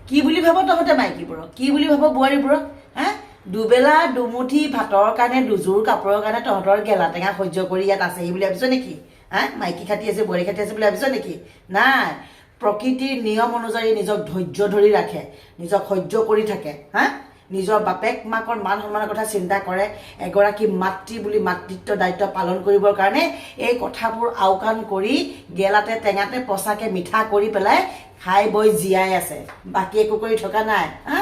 কি বুলি ভাব তহঁতে মাইকীবোৰক কি বুলি ভাব বোৱাৰীবোৰক হা দুবেলা দুমুঠি ভাতৰ কাৰণে দুযোৰ কাপোৰৰ কাৰণে তহঁতৰ গেলা টেঙা সহ্য কৰি ইয়াত আছেহি বুলি ভাবিছ নেকি হা মাইকী খাটি আছে বোৱাৰী খাটি আছে বুলি ভাবিছ নেকি নাই প্ৰকৃতিৰ নিয়ম অনুযায়ী নিজক ধৈৰ্য ধৰি ৰাখে নিজক সহ্য কৰি থাকে হা নিজৰ বাপেক মাকৰ মান সন্মানৰ কথা চিন্তা কৰে এগৰাকী মাতৃ বুলি মাতৃত্ব দায়িত্ব পালন কৰিবৰ কাৰণে এই কথাবোৰ আওকাণ কৰি গেলাতে টেঙাতে পচাকে মিঠা কৰি পেলাই খাই বৈ জীয়াই আছে বাকী একো কৰি থকা নাই হা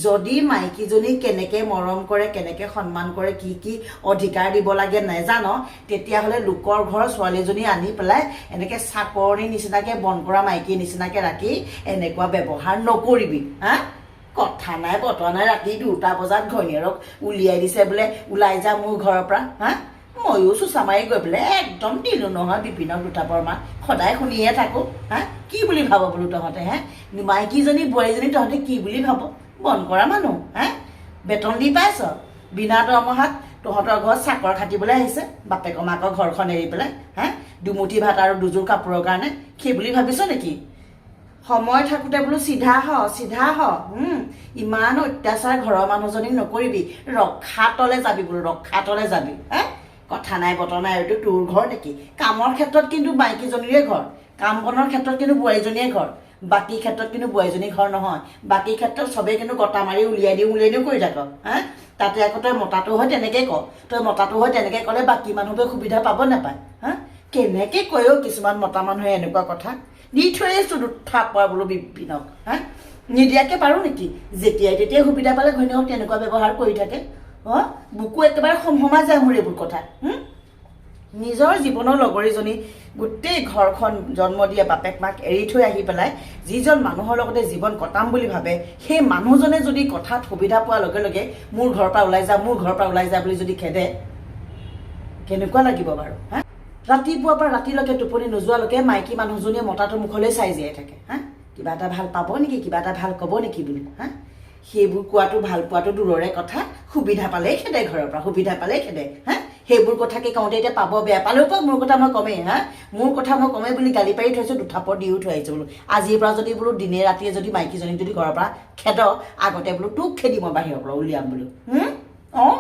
যদি মাইকীজনী কেনেকে মৰম কৰে কেনেকে সন্মান কৰে কি অধিকাৰ দিব লাগে নাজান তেতিয়াহ'লে লোকৰ ঘৰ ছোৱালীজনী আনি পেলাই এনেকে চাকৰণী নিচিনাকে বন কৰা মাইকী নিচিনাকে ৰাখি এনেকুৱা ব্যৱহাৰ নকৰিবি হা কথা নাই বতৰা নাই ৰাতি 2টা বজাত ঘৈণীয়েৰক উলিয়াই দিছে বোলে ওলাই যা মোৰ ঘৰৰ পৰা হা ময়ো চুচা মাৰি গৈ পেলাই একদম দিলো নহয় বিপিনক দুটাপৰ মাত সদায় শুনিয়ে থাকো হা কি বুলি ভাব বোলো তহঁতে হা মাইকীজনী বোৱাৰীজনী তহঁতে কি বুলি ভাব বন কৰা মানুহ হা বেতন দি পাইছ বিনা দৰমহাত তহঁতৰ ঘৰত চাকৰ খাটিবলৈ আহিছে বাপেকৰ মাকৰ ঘৰখন এৰি পেলাই হা দুমুঠি ভাত আৰু দুযোৰ কাপোৰৰ কাৰণে সেই বুলি ভাবিছ নেকি সময় থাকোঁতে বোলো চিধা হ ইমান অত্যাচাৰ ঘৰৰ মানুহজনীক নকৰিবি ৰক্ষাতলে যাবি বোলো ৰক্ষাতলে যাবি হা কথা নাই বতৰা নাই এইটো তোৰ ঘৰ নেকি কামৰ ক্ষেত্ৰত কিন্তু মাইকীজনীৰে ঘৰ কাম বনৰ ক্ষেত্ৰত কিন্তু বোৱাৰীজনীয়ে ঘৰ বাকী ক্ষেত্ৰত কিন্তু বোৱাৰীজনীৰ ঘৰ নহয় বাকী ক্ষেত্ৰত চবেই কিন্তু গটা মাৰি উলিয়াই দিও কৰি থাক হা তাতে আকৌ তই মতাটো হয় তেনেকৈ ক তই মতাটো হয় তেনেকৈ ক'লে বাকী মানুহবোৰে সুবিধা পাব নাপায় হা কেনেকৈ কয়ও কিছুমান মতা মানুহে এনেকুৱা কথা দি থৈ আছো থাপা বোলো বিপিনক হা নিদিয়াকৈ পাৰোঁ নেকি যেতিয়াই তেতিয়াই সুবিধা পালে ঘৈণীয়েকক তেনেকুৱা ব্যৱহাৰ কৰি থাকে বুকু একেবাৰে সমসমা যায় মোৰ এইবোৰ কথা নিজৰ জীৱনৰ লগৰীজনী গোটেই ঘৰখন জন্ম দিয়া বাপেক মাক এৰি থৈ আহি পেলাই যিজন মানুহৰ লগতে জীৱন কটাম বুলি ভাবে সেই মানুহজনে যদি কথাত সুবিধা পোৱাৰ লগে লগে মোৰ ঘৰৰ পৰা ওলাই যা বুলি যদি খেদে কেনেকুৱা লাগিব বাৰু হা ৰাতিপুৱাৰ পৰা ৰাতিলৈকে টোপনি নোযোৱালৈকে মাইকী মানুহজনীয়ে মতাটোৰ মুখলৈ চাই জীয়াই থাকে হা কিবা এটা ভাল পাব নেকি কিবা এটা ভাল ক'ব নেকি বুলি হা সেইবোৰ কোৱাটো ভাল পোৱাটো দূৰৰে কথা সুবিধা পালেই খেদে ঘৰৰ পৰা সুবিধা পালেই খেদে হা সেইবোৰ কথাকে কওঁতে এতিয়া পাব বেয়া পালেও পাওক মোৰ কথা মই কমেই হা মোৰ কথা মই কমেই বুলি গালি পাৰি থৈছোঁ দুথাপৰ দিও থৈ আহিছোঁ বোলো আজিৰ পৰা যদি বোলো দিনে ৰাতিয়ে যদি মাইকীজনীক যদি ঘৰৰ পৰা খেদ আগতে বোলো তোক খেদি মই বাহিৰৰ পৰা উলিয়াম বোলো অঁ